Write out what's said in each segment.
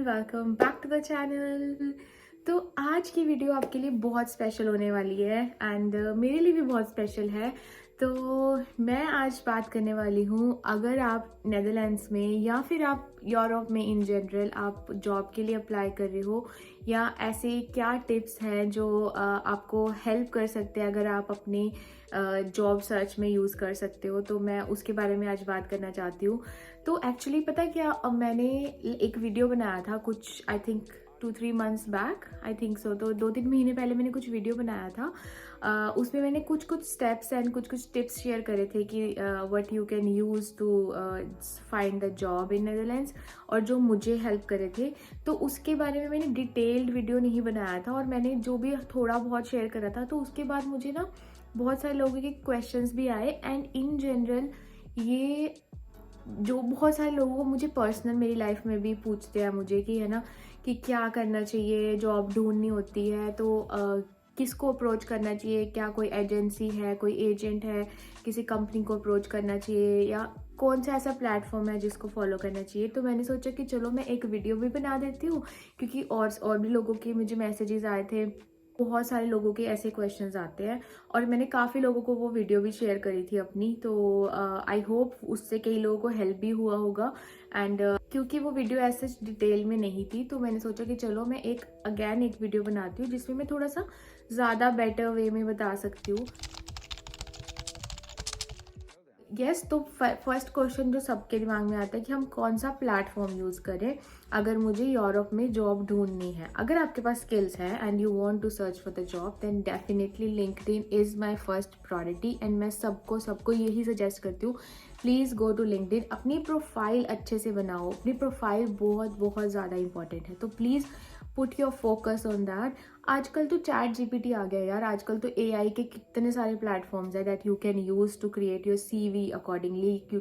Welcome back to the channel. तो आज की वीडियो आपके लिए बहुत स्पेशल होने वाली है एंड मेरे लिए भी बहुत स्पेशल है। तो मैं आज बात करने वाली हूँ, अगर आप नेदरलैंड्स में या फिर आप यूरोप में इन जनरल आप जॉब के लिए अप्लाई कर रहे हो, या ऐसे क्या टिप्स हैं जो आपको हेल्प कर सकते हैं अगर आप अपने जॉब सर्च में यूज़ कर सकते हो, तो मैं उसके बारे में आज बात करना चाहती हूँ। तो एक्चुअली पता है क्या, मैंने एक वीडियो बनाया था कुछ I think 2-3 months back, I think so. तो 2-3 महीने पहले मैंने कुछ वीडियो बनाया था। उसमें मैंने कुछ स्टेप्स एंड कुछ टिप्स शेयर करे थे कि what you can use to find the job in Netherlands, और जो मुझे हेल्प करे थे। तो उसके बारे में मैंने डिटेल्ड वीडियो नहीं बनाया था, और मैंने जो भी थोड़ा बहुत शेयर करा था, तो उसके बाद मुझे ना बहुत सारे लोगों के क्वेश्चंस भी आए। एंड इन जनरल ये जो बहुत सारे लोगों को मुझे पर्सनल मेरी लाइफ में भी पूछते हैं मुझे कि है ना, कि क्या करना चाहिए, जॉब ढूंढनी होती है तो किसको अप्रोच करना चाहिए, क्या कोई एजेंसी है, कोई एजेंट है, किसी कंपनी को अप्रोच करना चाहिए, या कौन सा ऐसा प्लेटफॉर्म है जिसको फॉलो करना चाहिए। तो मैंने सोचा कि चलो मैं एक वीडियो भी बना देती हूँ, क्योंकि और भी लोगों के मुझे मैसेजेस आए थे, बहुत सारे लोगों के ऐसे क्वेश्चंस आते हैं, और मैंने काफ़ी लोगों को वो वीडियो भी शेयर करी थी अपनी। तो आई होप उससे कई लोगों को हेल्प भी हुआ होगा। एंड क्योंकि वो वीडियो ऐसे डिटेल में नहीं थी, तो मैंने सोचा कि चलो मैं एक वीडियो बनाती हूँ जिसमें मैं थोड़ा सा ज़्यादा बेटर वे में बता सकती हूँ। यस, तो फर्स्ट क्वेश्चन जो सबके दिमाग में आता है कि हम कौन सा प्लेटफॉर्म यूज़ करें अगर मुझे यूरोप में जॉब ढूंढनी है। अगर आपके पास स्किल्स है and you want to search for the job, then definitely LinkedIn is my first priority. And मैं सबको यही सजेस्ट करती हूँ, प्लीज़ गो टू लिंक्डइन। अपनी प्रोफाइल अच्छे से बनाओ, अपनी प्रोफाइल बहुत ज़्यादा इंपॉर्टेंट है, तो please put your focus on that. आजकल तो चैट जीपीटी आ गया यार, आजकल तो एआई के कितने सारे प्लेटफॉर्म्स है that you can use to create your CV accordingly. You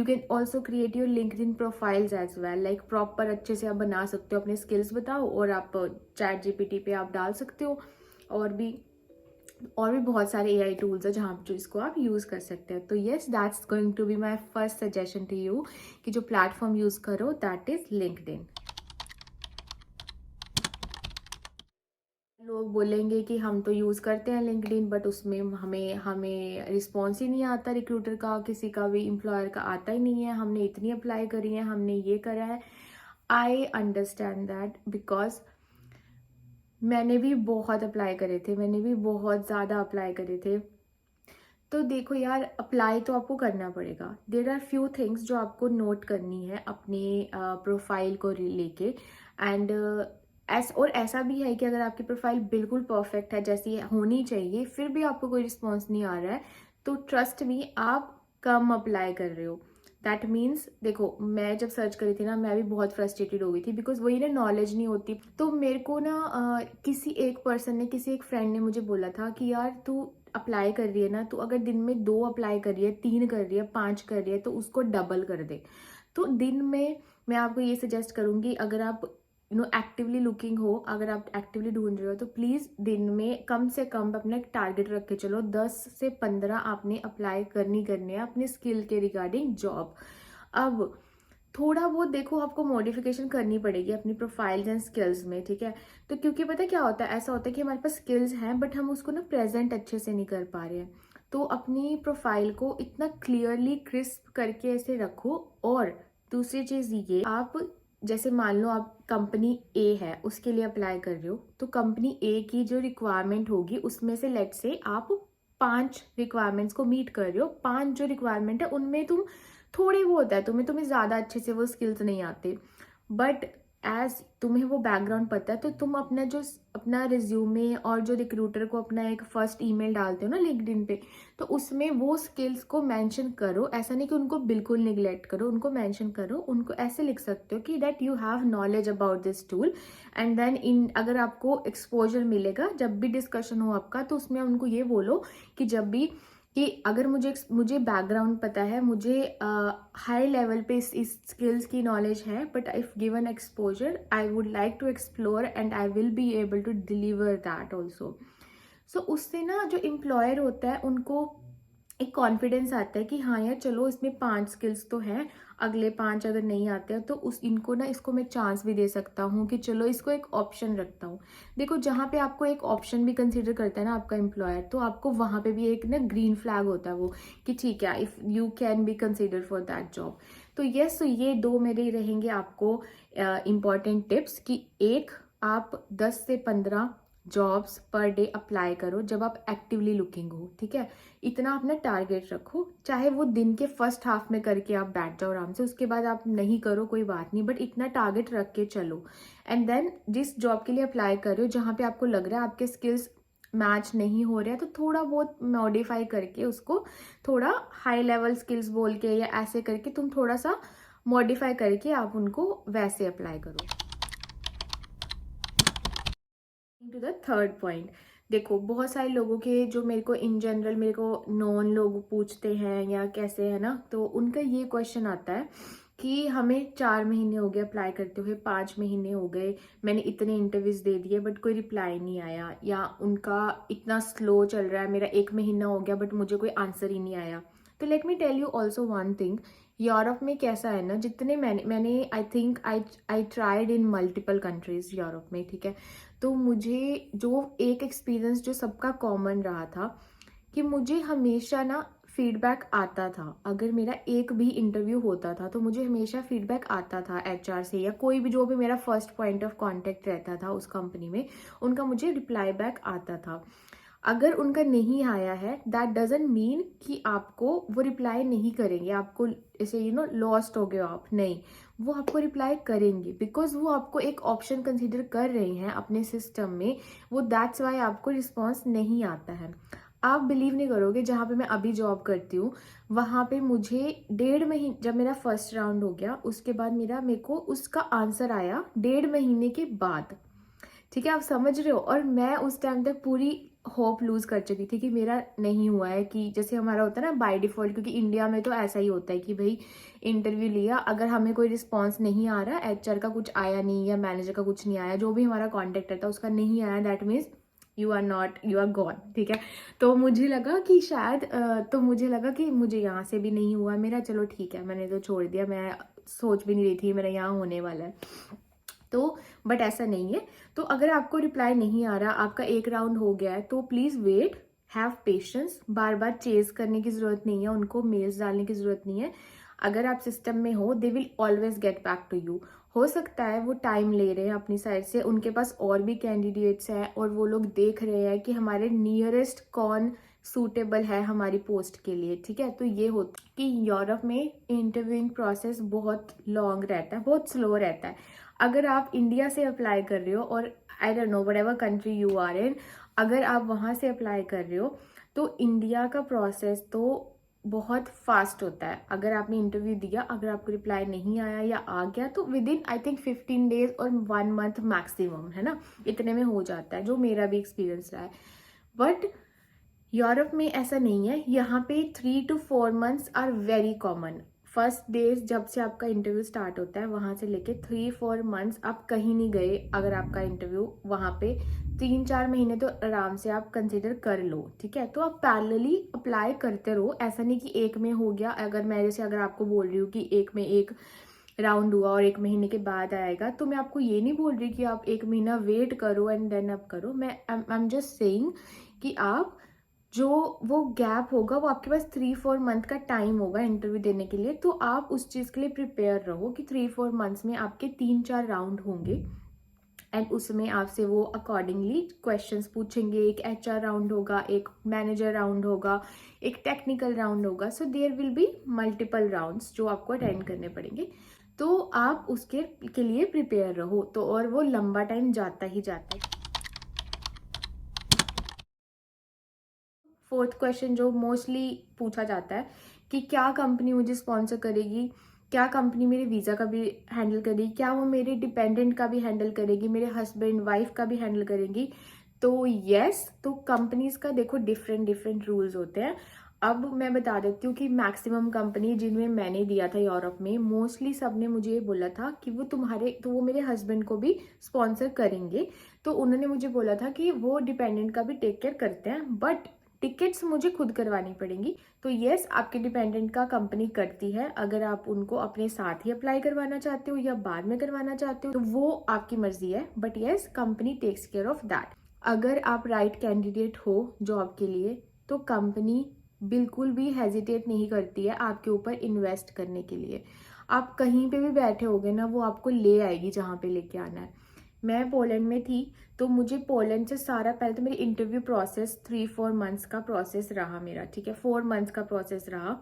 can also create your LinkedIn profiles as well, like proper अच्छे से आप बना सकते हो, अपने स्किल्स बताओ और आप चैट जीपीटी पे आप डाल सकते हो। और भी बहुत सारे एआई टूल्स है जहाँ जो इसको आप यूज़ कर सकते हैं। तो yes, that's going to be my first suggestion to you कि जो प्लेटफॉर्म यूज़ करो दैट इज़ लिंक्डइन। लोग बोलेंगे कि हम तो यूज़ करते हैं लिंक्डइन, बट उसमें हमें हमें रिस्पॉन्स ही नहीं आता, रिक्रूटर का, किसी का भी एम्प्लॉयर का आता ही नहीं है। हमने इतनी अप्लाई करी है, हमने ये करा है। आई अंडरस्टैंड दैट, बिकॉज मैंने भी बहुत अप्लाई करे थे, मैंने भी बहुत ज़्यादा अप्लाई करे थे। तो देखो यार, अप्लाई तो आपको करना पड़ेगा। देर आर फ्यू थिंग्स जो आपको नोट करनी है अपने प्रोफाइल को लेके। एंड और ऐसा भी है कि अगर आपकी प्रोफाइल बिल्कुल परफेक्ट है, जैसी होनी चाहिए, फिर भी आपको कोई रिस्पॉन्स नहीं आ रहा है, तो ट्रस्ट मी, आप कम अप्लाई कर रहे हो। दैट मीन्स, देखो मैं जब सर्च करी थी ना, मैं भी बहुत फ्रस्ट्रेटेड हो गई थी, बिकॉज वही ना, नॉलेज नहीं होती। तो मेरे को ना किसी एक पर्सन ने, किसी एक फ्रेंड ने मुझे बोला था कि यार तू अप्लाई कर रही है ना, तो अगर दिन में 2 अप्लाई कर रही है, 3 कर रही है, 5 कर रही है, तो उसको डबल कर दे। तो दिन में मैं आपको ये सजेस्ट करूंगी, अगर आप एक्टिवली लुकिंग हो, अगर आप एक्टिवली ढूंढ रहे हो, तो प्लीज़ दिन में कम से कम अपना एक टारगेट रख के चलो, 10 से 15 आपने अप्लाई करनी है अपने स्किल के रिगार्डिंग जॉब। अब थोड़ा बहुत देखो, आपको मॉडिफिकेशन करनी पड़ेगी अपनी प्रोफाइल्स एंड स्किल्स में, ठीक है। तो क्योंकि पता क्या होता है, ऐसा होता है कि हमारे पास स्किल्स हैं, बट हम उसको ना प्रेजेंट अच्छे से नहीं कर पा रहे हैं। तो अपनी प्रोफाइल को इतना क्लियरली क्रिस्प करके ऐसे रखो। और दूसरी चीज़ ये, आप जैसे मान लो आप कंपनी ए है, उसके लिए अप्लाई कर रहे हो, तो कंपनी ए की जो रिक्वायरमेंट होगी उसमें से लेट से आप 5 रिक्वायरमेंट्स को मीट कर रहे हो। 5 जो रिक्वायरमेंट है उनमें तुम थोड़े बहुत है, तुम्हें ज़्यादा अच्छे से वो स्किल्स नहीं आते, बट एज तुम्हें वो बैकग्राउंड पता है, तो तुम अपना रिज्यूमे और जो रिक्रूटर को अपना एक फर्स्ट ईमेल डालते हो ना लिंक्डइन पे, तो उसमें वो स्किल्स को मेंशन करो। ऐसा नहीं कि उनको बिल्कुल निगलेक्ट करो, उनको मेंशन करो। उनको ऐसे लिख सकते हो कि that you have knowledge about this tool. And then अगर आपको एक्सपोजर मिलेगा, जब भी डिस्कशन हो आपका, तो उसमें उनको ये बोलो कि जब भी, कि अगर मुझे बैकग्राउंड पता है, मुझे हाई लेवल पे इस स्किल्स की नॉलेज है, but if given exposure I would like to explore and I will be able to deliver that also. So उससे ना जो एम्प्लॉयर होता है, उनको एक कॉन्फिडेंस आता है कि हाँ यार चलो इसमें 5 स्किल्स तो हैं, अगले 5 अगर नहीं आते हैं तो उस इनको ना इसको मैं चांस भी दे सकता हूँ कि चलो इसको एक ऑप्शन रखता हूँ। देखो जहाँ पे आपको एक ऑप्शन भी कंसीडर करता है ना आपका एम्प्लॉयर, तो आपको वहाँ पे भी एक ना ग्रीन फ्लैग होता है वो, कि ठीक है if you can be consider for that job. तो यस, तो ये 2 मेरे रहेंगे आपको इम्पॉर्टेंट टिप्स, कि एक, आप 10 से 15 जॉब्स पर डे अप्लाई करो जब आप एक्टिवली लुकिंग हो, ठीक है। इतना अपना टारगेट रखो, चाहे वो दिन के फर्स्ट हाफ में करके आप बैठ जाओ आराम से, उसके बाद आप नहीं करो कोई बात नहीं, बट इतना टारगेट रख के चलो। एंड देन जिस जॉब के लिए अप्लाई कर रहे हो जहाँ पे आपको लग रहा है आपके स्किल्स मैच नहीं हो रहे हैं, तो थोड़ा बहुत मॉडिफाई करके उसको, थोड़ा हाई लेवल स्किल्स बोल के या ऐसे करके तुम थोड़ा सा मॉडिफाई करके आप उनको वैसे अप्लाई करो। टू द थर्ड पॉइंट, देखो बहुत सारे लोगों के जो मेरे को इन जनरल मेरे को नॉन लोग पूछते हैं या कैसे है ना, तो उनका ये क्वेश्चन आता है कि हमें 4 महीने हो गए अप्लाई करते हुए, 5 महीने हो गए, मैंने इतने इंटरव्यूज दे दिए बट कोई रिप्लाई नहीं आया, या उनका इतना स्लो चल रहा है, मेरा 1 महीना हो गया बट मुझे कोई आंसर ही नहीं आया। तो let me tell you also one thing, Europe में कैसा है ना, जितने मैंने I think I tried in multiple countries Europe में, ठीक है। तो मुझे जो एक एक्सपीरियंस जो सबका कॉमन रहा था, कि मुझे हमेशा ना फीडबैक आता था, अगर मेरा एक भी इंटरव्यू होता था तो मुझे हमेशा फीडबैक आता था एचआर से, या कोई भी जो भी मेरा फर्स्ट पॉइंट ऑफ कांटेक्ट रहता था उस कंपनी में, उनका मुझे रिप्लाई बैक आता था। अगर उनका नहीं आया है दैट डजंट मीन कि आपको वो रिप्लाई नहीं करेंगे, आपको ऐसे लॉस्ट हो गए हो आप, नहीं, वो आपको रिप्लाई करेंगे, बिकॉज वो आपको एक ऑप्शन कंसीडर कर रहे हैं अपने सिस्टम में, वो दैट्स वाई आपको रिस्पॉन्स नहीं आता है। आप बिलीव नहीं करोगे, जहाँ पे मैं अभी जॉब करती हूँ वहाँ पे मुझे 1.5 महीने, जब मेरा फर्स्ट राउंड हो गया उसके बाद मेरे को उसका आंसर आया 1.5 महीने के बाद, ठीक है, आप समझ रहे हो। और मैं उस टाइम तक पूरी होप लूज कर चुकी थी कि मेरा नहीं हुआ है, कि जैसे हमारा होता है ना बाय डिफॉल्ट, क्योंकि इंडिया में तो ऐसा ही होता है कि भाई इंटरव्यू लिया, अगर हमें कोई रिस्पॉन्स नहीं आ रहा, एचआर का कुछ आया नहीं या मैनेजर का कुछ नहीं आया, जो भी हमारा कॉन्टेक्ट रहता है उसका नहीं आया, that means you are not, you are gone, ठीक है। तो मुझे लगा कि शायद तो मुझे लगा कि मुझे यहाँ से भी नहीं हुआ मेरा, चलो ठीक है, मैंने तो छोड़ दिया, मैं सोच भी नहीं रही थी मेरा यहाँ होने वाला है। तो बट ऐसा नहीं है। तो अगर आपको रिप्लाई नहीं आ रहा, आपका एक राउंड हो गया है, तो प्लीज़ वेट, हैव पेशेंस, बार बार चेज करने की ज़रूरत नहीं है, उनको मेल्स डालने की ज़रूरत नहीं है। अगर आप सिस्टम में हो they will always get back to you. हो सकता है वो टाइम ले रहे हैं अपनी साइड से, उनके पास और भी कैंडिडेट्स हैं और वो लोग देख रहे हैं कि हमारे नियरेस्ट कौन सूटेबल है हमारी पोस्ट के लिए, ठीक है। तो ये होता है कि यूरोप में इंटरव्यूइंग प्रोसेस बहुत लॉन्ग रहता है, बहुत स्लो रहता है। अगर आप इंडिया से अप्लाई कर रहे हो और I don't know whatever country you are in, अगर आप वहाँ से अप्लाई कर रहे हो तो इंडिया का प्रोसेस तो बहुत फास्ट होता है। अगर आपने इंटरव्यू दिया, अगर आपको रिप्लाई नहीं आया या आ गया तो with in I think 15 days और 1 मंथ मैक्सिमम, है ना, इतने में हो जाता है, जो मेरा भी एक्सपीरियंस रहा है। बट यूरोप में ऐसा नहीं है, यहाँ पे 3 to 4 months are very common. First days जब से आपका इंटरव्यू स्टार्ट होता है वहाँ से लेके 3-4 मंथ्स आप कहीं नहीं गए, अगर आपका इंटरव्यू वहाँ पे 3-4 महीने तो आराम से आप कंसिडर कर लो, ठीक है। तो आप पैरेलली अप्लाई करते रहो, ऐसा नहीं कि एक में हो गया, अगर मैं जैसे अगर आपको बोल रही हूँ कि एक में एक राउंड हुआ और 1 महीने के बाद आएगा, तो मैं आपको ये नहीं बोल रही कि आप 1 महीना वेट करो एंड देन आप करो। मैं आई एम जस्ट सेइंग कि आप जो वो गैप होगा वो आपके पास 3-4 मंथ का टाइम होगा इंटरव्यू देने के लिए, तो आप उस चीज़ के लिए प्रिपेयर रहो कि 3-4 मंथ्स में आपके 3-4 राउंड होंगे एंड उसमें आपसे वो अकॉर्डिंगली क्वेश्चंस पूछेंगे। एक एचआर राउंड होगा, एक मैनेजर राउंड होगा, एक टेक्निकल राउंड होगा, so there will be multiple rounds जो आपको अटेंड करने पड़ेंगे। तो आप उसके के लिए प्रिपेयर रहो, तो और वो लंबा टाइम जाता ही जाता है। फोर्थ क्वेश्चन जो मोस्टली पूछा जाता है कि क्या कंपनी मुझे स्पॉन्सर करेगी, क्या कंपनी मेरे वीज़ा का भी हैंडल करेगी, क्या वो मेरे डिपेंडेंट का भी हैंडल करेगी, मेरे हस्बैंड वाइफ का भी हैंडल करेंगी। तो यस, तो कंपनीज का देखो डिफरेंट डिफरेंट रूल्स होते हैं। अब मैं बता देती हूँ कि मैक्सिमम कंपनी जिनमें मैंने दिया था यूरोप में, मोस्टली सब ने मुझे ये बोला था कि वो मेरे हस्बैंड को भी स्पॉन्सर करेंगे। तो उन्होंने मुझे बोला था कि वो डिपेंडेंट का भी टेक केयर करते हैं, बट टिकट्स मुझे खुद करवानी पड़ेंगी। तो येस, आपके डिपेंडेंट का कंपनी करती है। अगर आप उनको अपने साथ ही अप्लाई करवाना चाहते हो या बाद में करवाना चाहते हो तो वो आपकी मर्जी है, but yes, company takes care of that. अगर आप राइट कैंडिडेट हो जॉब के लिए तो कंपनी बिल्कुल भी हेजिटेट नहीं करती है आपके ऊपर इन्वेस्ट करने के लिए। आप कहीं पे भी बैठे होगे ना, वो आपको ले आएगी जहाँ पे लेके आना है। मैं पोलैंड में थी तो मुझे पोलैंड से सारा, पहले तो मेरी इंटरव्यू प्रोसेस 3-4 मंथ्स का प्रोसेस रहा मेरा, ठीक है, 4 मंथ्स का प्रोसेस रहा।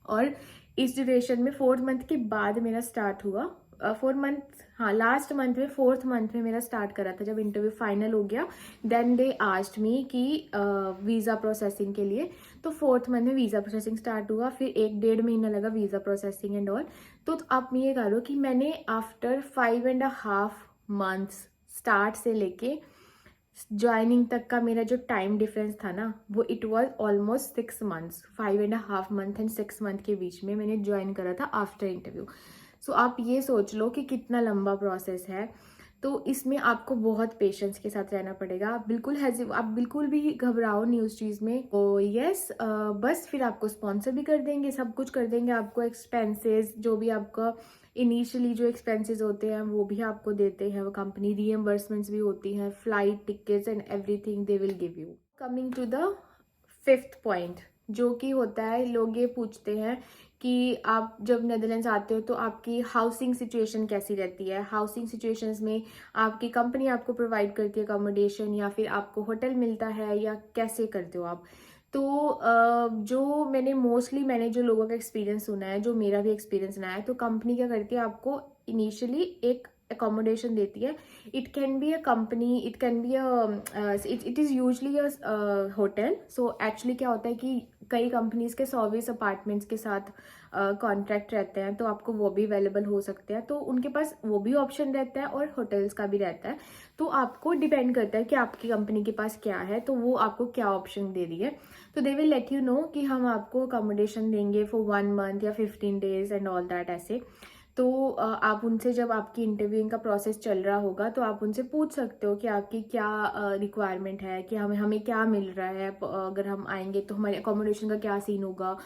और इस ड्यूरेशन में 4th मंथ के बाद मेरा स्टार्ट हुआ, 4 मंथ, हाँ लास्ट मंथ में 4th मंथ में मेरा स्टार्ट करा था जब इंटरव्यू फाइनल हो गया। देन दे आस्क्ड मी कि वीज़ा प्रोसेसिंग के लिए, तो 4th मंथ में वीज़ा प्रोसेसिंग स्टार्ट हुआ, फिर 1-1.5 महीना लगा वीज़ा प्रोसेसिंग एंड ऑल। तो आप ये करो कि मैंने आफ्टर 5.5 मंथ्स स्टार्ट से लेके ज्वाइनिंग तक का मेरा जो टाइम डिफरेंस था ना, वो it was almost 6 months, 5.5 month and 6 month के बीच में मैंने ज्वाइन करा था आफ्टर इंटरव्यू। सो आप ये सोच लो कि कितना लंबा प्रोसेस है। तो इसमें आपको बहुत पेशेंस के साथ रहना पड़ेगा। आप बिल्कुल भी घबराओ नहीं उस चीज़ में। तो यस, बस फिर आपको स्पॉन्सर भी कर देंगे, सब कुछ कर देंगे। आपको एक्सपेंसेस, जो भी आपका इनिशियली जो एक्सपेंसेस होते हैं वो भी आपको देते हैं वो कंपनी, रीएम्बर्समेंट्स भी होती हैं, flight tickets and everything they will give you. Coming to the 5th point, जो कि होता है, लोग ये पूछते हैं कि आप जब नेदरलैंड्स आते हो तो आपकी हाउसिंग सिचुएशन कैसी रहती है। हाउसिंग सिचुएशंस में आपकी कंपनी आपको प्रोवाइड करती है अकोमोडेशन, या फिर आपको होटल मिलता है, या कैसे करते हो आप। तो जो मैंने जो लोगों का एक्सपीरियंस सुना है, जो मेरा भी एक्सपीरियंस रहा है, तो कंपनी क्या करती है, आपको इनिशियली एक अकोमोडेशन देती है। It can be a company, it can be it is usually a hotel. So actually क्या होता है कि कई कंपनीज के सर्विस अपार्टमेंट्स के साथ कॉन्ट्रैक्ट रहते हैं, तो आपको वो भी अवेलेबल हो सकते हैं। तो उनके पास वो भी ऑप्शन रहता है और होटल्स का भी रहता है। तो आपको डिपेंड करता है कि आपकी कंपनी के पास क्या है, तो वो आपको क्या ऑप्शन दे रही है। तो they will let you know कि हम आपको अकोमोडेशन देंगे फॉर 1 मंथ या 15 डेज एंड ऑल दैट, ऐसे। तो आप उनसे, जब आपकी इंटरव्यूइंग का प्रोसेस चल रहा होगा, तो आप उनसे पूछ सकते हो कि आपकी क्या रिक्वायरमेंट है, कि हमें क्या मिल रहा है, अगर हम आएंगे तो हमारे अकोमोडेशन का क्या सीन होगा।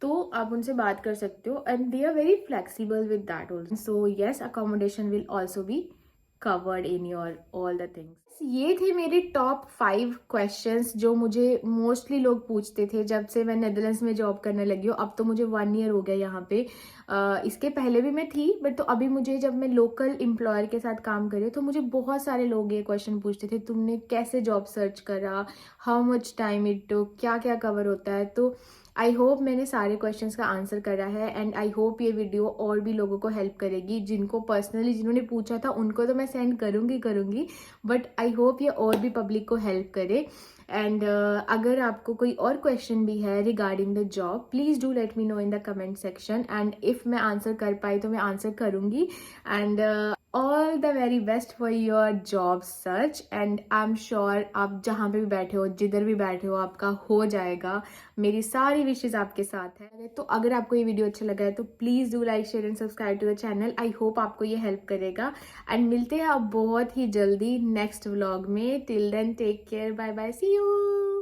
तो आप उनसे बात कर सकते हो and they are very flexible with that also. So yes, accommodation will also be covered in your all the things. ये थे मेरे टॉप 5 क्वेश्चंस जो मुझे मोस्टली लोग पूछते थे जब से मैं नेदरलैंड्स में जॉब करने लगी हूँ। अब तो मुझे 1 ईयर हो गया यहाँ पे। इसके पहले भी मैं थी, बट तो अभी मुझे, जब मैं लोकल एम्प्लॉयर के साथ काम कर रही हूँ, तो मुझे बहुत सारे लोग ये क्वेश्चन पूछते थे, तुमने कैसे जॉब सर्च करा, how much time it took, क्या क्या कवर होता है। तो आई होप मैंने सारे क्वेश्चंस का आंसर करा है, एंड आई होप ये वीडियो और भी लोगों को हेल्प करेगी। जिनको पर्सनली, जिन्होंने पूछा था, उनको तो मैं सेंड करूँगी, बट आई होप ये और भी पब्लिक को हेल्प करे। एंड अगर आपको कोई और क्वेश्चन भी है regarding the job, please do let me know in the comment section, and if मैं आंसर कर पाई तो मैं आंसर करूँगी। And all the very best for your job search, and I am sure आप जहाँ पे भी बैठे हो, जिधर भी बैठे हो, आपका हो जाएगा। मेरी सारी विशेज़ आपके साथ है। तो अगर आपको ये वीडियो अच्छा लगा है तो please do like, share and subscribe to the channel. I hope आपको ये हेल्प करेगा, एंड मिलते हैं आप बहुत ही जल्दी नेक्स्ट व्लॉग में। Till then take care, bye bye, see you.